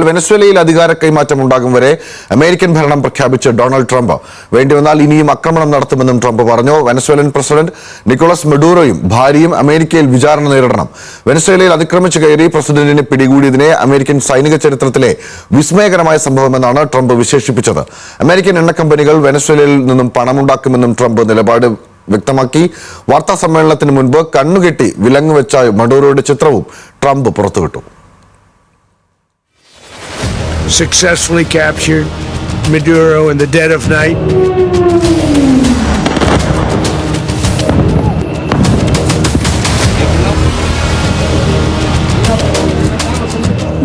വെനസ്വേലയിൽ അധികാര കൈമാറ്റം ഉണ്ടാകും വരെ അമേരിക്കൻ ഭരണം പ്രഖ്യാപിച്ച ഡൊണാൾഡ് ട്രംപ് വേണ്ടിവന്നാൽ ഇനിയും ആക്രമണം നടത്തുമെന്നും ട്രംപ് പറഞ്ഞു. വെനസ്വേലൻ പ്രസിഡന്റ് നിക്കോളസ് മഡൂറോയും ഭാര്യയും അമേരിക്കയിൽ വിചാരണ നേരിടണം. വെനസ്വേലയിൽ അതിക്രമിച്ചു കയറി പ്രസിഡന്റിനെ പിടികൂടിയതിനെ അമേരിക്കൻ സൈനിക ചരിത്രത്തിലെ വിസ്മയകരമായ സംഭവമെന്നാണ് ട്രംപ് വിശേഷിപ്പിച്ചത്. അമേരിക്കൻ എണ്ണ കമ്പനികൾ വെനസ്വേലയിൽ നിന്നും പണമുണ്ടാക്കുമെന്നും ട്രംപ് നിലപാട് വ്യക്തമാക്കി. വാർത്താ സമ്മേളനത്തിന് മുൻപ് കണ്ണുകെട്ടി വിലങ്ങുവെച്ച മഡൂറോയുടെ ചിത്രവും ട്രംപ് പുറത്തുവിട്ടു. Successfully captured Maduro in the dead of night.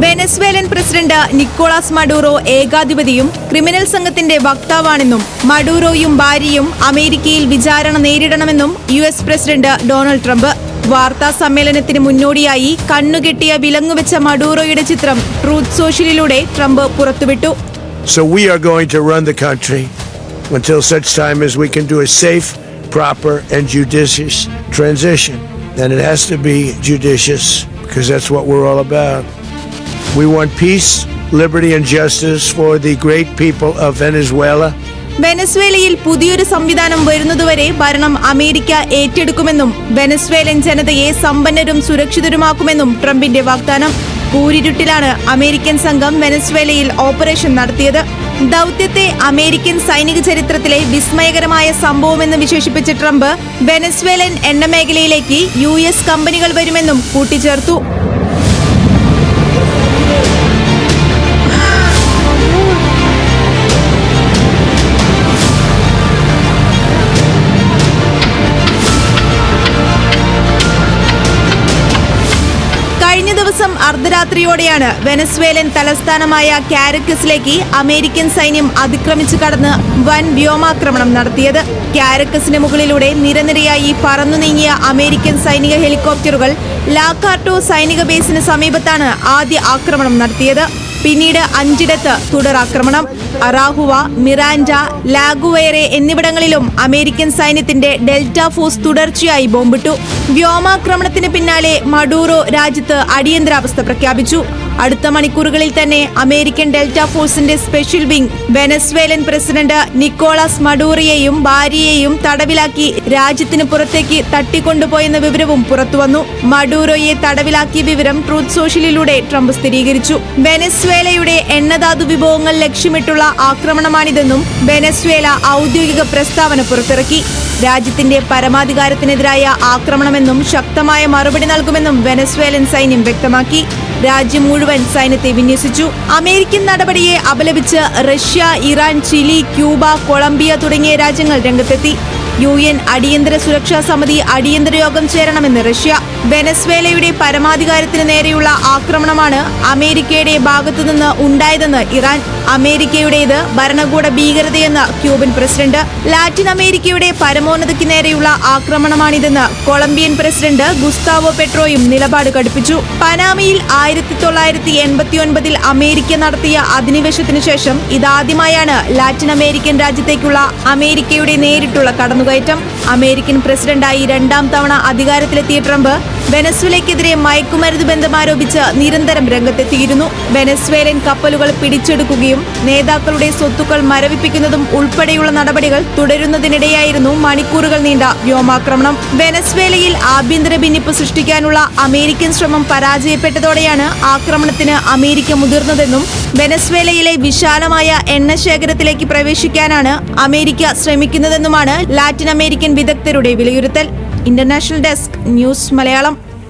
Venezuelan president Nicolas Maduro ഏകാധിപതിയും ക്രിമിനൽ സംഘത്തിന്റെ വക്താവാണെന്നും മഡൂറോയും ഭാര്യയും അമേരിക്കയിൽ വിചാരണ നേരിടണമെന്നും US പ്രസിഡന്റ് ഡൊണാൾഡ് ട്രംപ്. വാർത്താ സമ്മേളനത്തിന് മുന്നോടിയായി കണ്ണുകെട്ടിയ വിലങ്ങുവെച്ച മഡൂറോയുടെ ചിത്രം ട്രൂത്ത് സോഷ്യലിലൂടെ ട്രംപ് പുറത്തുവിട്ടു. So we are going to run the country until such time as we can do a safe, proper and judicious transition. And it has to be judicious because that's what we're all about. We want peace, liberty and justice for the great people of Venezuela. വെനസ്വേലയിൽ പുതിയൊരു സംവിധാനം വരുന്നതുവരെ ഭരണം America ഏറ്റെടുക്കുമെന്നും Venezuelan ജനതയെ സമ്പന്നരും സുരക്ഷിതരുമാക്കുമെന്നും ട്രംപിന്റെ വാഗ്ദാനം. കൂരിരുട്ടിലാണ് American സംഘം വെനസ്വേലയിൽ operation നടത്തിയത്. ദൗത്യത്തെ American സൈനിക ചരിത്രത്തിലെ വിസ്മയകരമായ സംഭവമെന്ന് വിശേഷിപ്പിച്ച ട്രംപ് വെനസ്വേലൻ എണ്ണ മേഖലയിലേക്ക് US കമ്പനികൾ വരുമെന്നും കൂട്ടിച്ചേർത്തു. കഴിഞ്ഞ ദിവസം അർദ്ധരാത്രിയോടെയാണ് വെനസ്വേലൻ തലസ്ഥാനമായ കാരക്കസിലേക്ക് അമേരിക്കൻ സൈന്യം അതിക്രമിച്ചു കടന്ന് വൻ വ്യോമാക്രമണം നടത്തിയത്. കാരക്കസിന് മുകളിലൂടെ നിരനിരയായി പറന്നു നീങ്ങിയ അമേരിക്കൻ സൈനിക ഹെലികോപ്റ്ററുകൾ ലാകാർട്ടോ സൈനിക ബേസിന് സമീപത്താണ് ആദ്യ ആക്രമണം നടത്തിയത്. പിന്നീട് 5 തുടരാക്രമണം. അറാഹുവ, മിറാൻഡ, ലാഗുവേറെ എന്നിവിടങ്ങളിലും അമേരിക്കൻ സൈന്യത്തിന്റെ ഡെൽറ്റ ഫോഴ്സ് തുടർച്ചയായി ബോംബിട്ടു. വ്യോമാക്രമണത്തിന് പിന്നാലെ മഡൂറോ രാജ്യത്ത് അടിയന്തരാവസ്ഥ പ്രഖ്യാപിച്ചു. അടുത്ത മണിക്കൂറുകളിൽ തന്നെ അമേരിക്കൻ ഡെൽറ്റ ഫോഴ്സിന്റെ special wing Venezuelan president Nicolas മഡൂറോയെയും ഭാര്യയെയും തടവിലാക്കി രാജ്യത്തിന് പുറത്തേക്ക് തട്ടിക്കൊണ്ടുപോയെന്ന വിവരവും പുറത്തുവന്നു. മഡൂറോയെ തടവിലാക്കിയ വിവരം ട്രൂത്ത് സോഷ്യലിലൂടെ ട്രംപ് സ്ഥിരീകരിച്ചു. വെനസ്വേലയുടെ എണ്ണധാതു വിഭവങ്ങൾ ലക്ഷ്യമിട്ടുള്ള ആക്രമണമാണിതെന്നും വെനസ്വേല ഔദ്യോഗിക പ്രസ്താവന പുറത്തിറക്കി. രാജ്യത്തിന്റെ പരമാധികാരത്തിനെതിരായ ആക്രമണമെന്നും ശക്തമായ മറുപടി നൽകുമെന്നും വെനസ്വേലൻ സൈന്യം വ്യക്തമാക്കി. രാജ്യം മുഴുവൻ സൈന്യത്തെ വിന്യസിച്ചു. അമേരിക്കൻ നടപടിയെ അപലപിച്ച് Russia, Iran, Chile, Cuba, Colombia തുടങ്ങിയ രാജ്യങ്ങൾ രംഗത്തെത്തി. UN അടിയന്തര സുരക്ഷാ സമിതി അടിയന്തര യോഗം ചേരണമെന്ന് റഷ്യ. വെനസ്വേലയുടെ പരമാധികാരത്തിന് നേരെയുള്ള ആക്രമണമാണ് അമേരിക്കയുടെ ഭാഗത്തുനിന്ന് ഉണ്ടായതെന്ന് ഇറാൻ. അമേരിക്കയുടേത് ഭരണകൂട ഭീകരതയെന്ന് ക്യൂബൻ പ്രസിഡന്റ്. ലാറ്റിൻ അമേരിക്കയുടെ പരമോന്നതയ്ക്ക് നേരെയുള്ള ആക്രമണമാണിതെന്ന് കൊളംബിയൻ പ്രസിഡന്റ് ഗുസ്താവോ പെട്രോയും നിലപാട് കടുപ്പിച്ചു. പനാമയിൽ 1989 അമേരിക്ക നടത്തിയ അധിനിവേശത്തിനു ശേഷം ഇതാദ്യമായാണ് ലാറ്റിൻ അമേരിക്കൻ രാജ്യത്തേക്കുള്ള അമേരിക്കയുടെ നേരിട്ടുള്ള കടന്നുകയറ്റം. അമേരിക്കൻ പ്രസിഡന്റായി 2ാം തവണ അധികാരത്തിലെത്തിയ ട്രംപ് വെനസ്വേലയ്ക്കെതിരെ മയക്കുമരുന്ന് ബന്ധം ആരോപിച്ച് നിരന്തരം രംഗത്തെത്തിയിരുന്നു. വെനസ്വേലൻ കപ്പലുകൾ പിടിച്ചെടുക്കുകയും നേതാക്കളുടെ സ്വത്തുക്കൾ മരവിപ്പിക്കുന്നതും ഉൾപ്പെടെയുള്ള നടപടികൾ തുടരുന്നതിനിടെയായിരുന്നു മണിക്കൂറുകൾ നീണ്ട വ്യോമാക്രമണം. വെനസ്വേലയിൽ ആഭ്യന്തര ഭിന്നിപ്പ് സൃഷ്ടിക്കാനുള്ള അമേരിക്കൻ ശ്രമം പരാജയപ്പെട്ടതോടെയാണ് ആക്രമണത്തിന് അമേരിക്ക മുതിർന്നതെന്നും വെനസ്വേലയിലെ വിശാലമായ എണ്ണ ശേഖരത്തിലേക്ക് പ്രവേശിക്കാനാണ് അമേരിക്ക ശ്രമിക്കുന്നതെന്നുമാണ് ലാറ്റിൻ അമേരിക്കൻ വിദഗ്ധരുടെ വിലയിരുത്തൽ. International desk news Malayalam.